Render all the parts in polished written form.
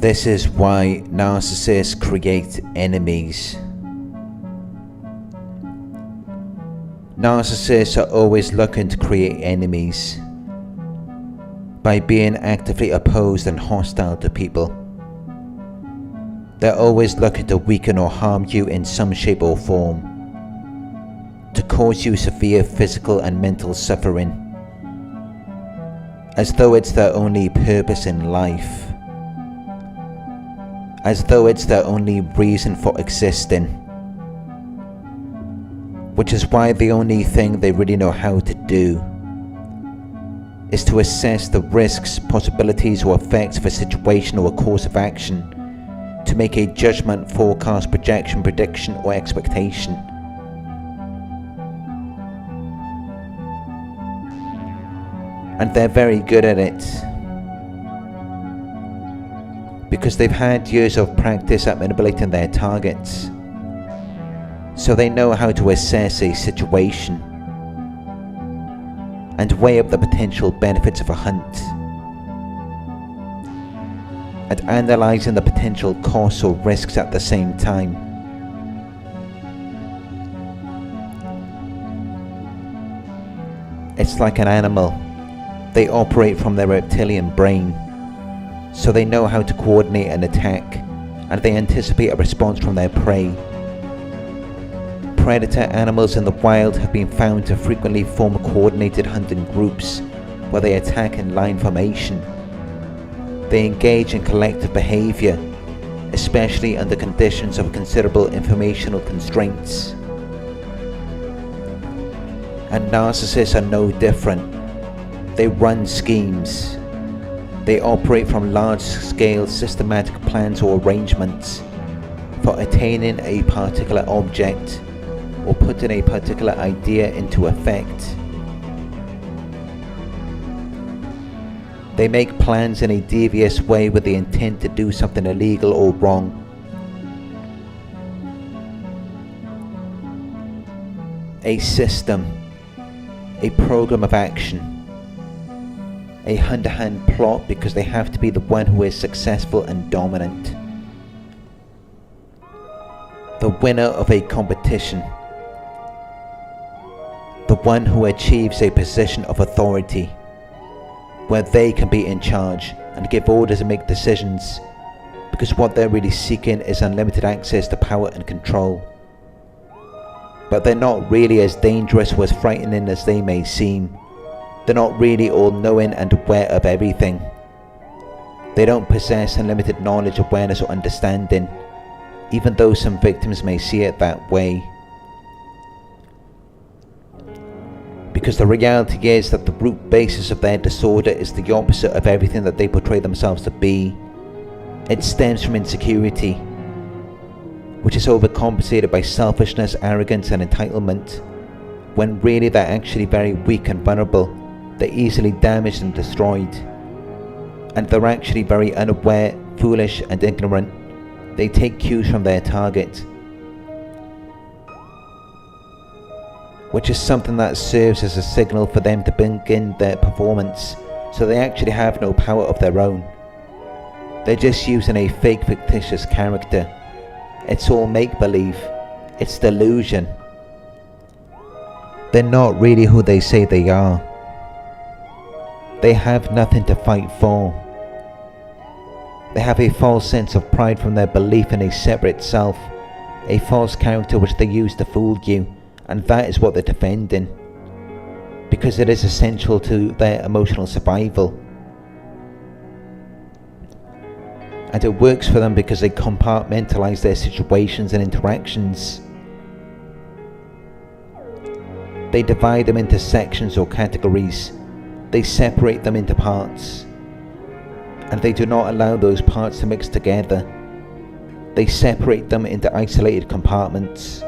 This is why narcissists create enemies. Narcissists are always looking to create enemies by being actively opposed and hostile to people. They're always looking to weaken or harm you in some shape or form, to cause you severe physical and mental suffering, as though it's their only purpose in life, as though it's their only reason for existing, which is why the only thing they really know how to do is to assess the risks, possibilities or effects of a situation or a course of action, to make a judgment, forecast, projection, prediction or expectation. And they're very good at it, because they've had years of practice at manipulating their targets. So they know how to assess a situation and weigh up the potential benefits of a hunt, and analysing the potential costs or risks at the same time. It's like an animal. They operate from their reptilian brain, so they know how to coordinate an attack, and they anticipate a response from their prey. Predator animals in the wild have been found to frequently form coordinated hunting groups where they attack in line formation. They engage in collective behaviour, especially under conditions of considerable informational constraints. And narcissists are no different. They run schemes. They operate from large-scale systematic plans or arrangements for attaining a particular object or putting a particular idea into effect. They make plans in a devious way with the intent to do something illegal or wrong. A system, a program of action, a hand-to-hand plot, because they have to be the one who is successful and dominant, the winner of a competition, the one who achieves a position of authority where they can be in charge and give orders and make decisions, because what they're really seeking is unlimited access to power and control. But they're not really as dangerous or as frightening as they may seem. They're not really all-knowing and aware of everything. They don't possess unlimited knowledge, awareness or understanding, even though some victims may see it that way. Because the reality is that the root basis of their disorder is the opposite of everything that they portray themselves to be. It stems from insecurity, which is overcompensated by selfishness, arrogance and entitlement, when really they're actually very weak and vulnerable. They're easily damaged and destroyed, and they're actually very unaware, foolish and ignorant. They take cues from their target, which is something that serves as a signal for them to begin their performance, so they actually have no power of their own. They're just using a fake, fictitious character. It's all make-believe. It's delusion. They're not really who they say they are. They have nothing to fight for. They have a false sense of pride from their belief in a separate self, a false character which they use to fool you, and that is what they're defending, because it is essential to their emotional survival. And it works for them because they compartmentalize their situations and interactions. They divide them into sections or categories. They separate them into parts, and they do not allow those parts to mix together. They separate them into isolated compartments,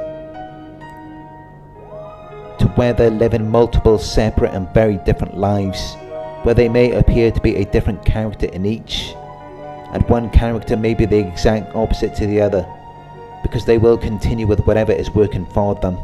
to where they're living multiple separate and very different lives, where they may appear to be a different character in each, and one character may be the exact opposite to the other, because they will continue with whatever is working for them.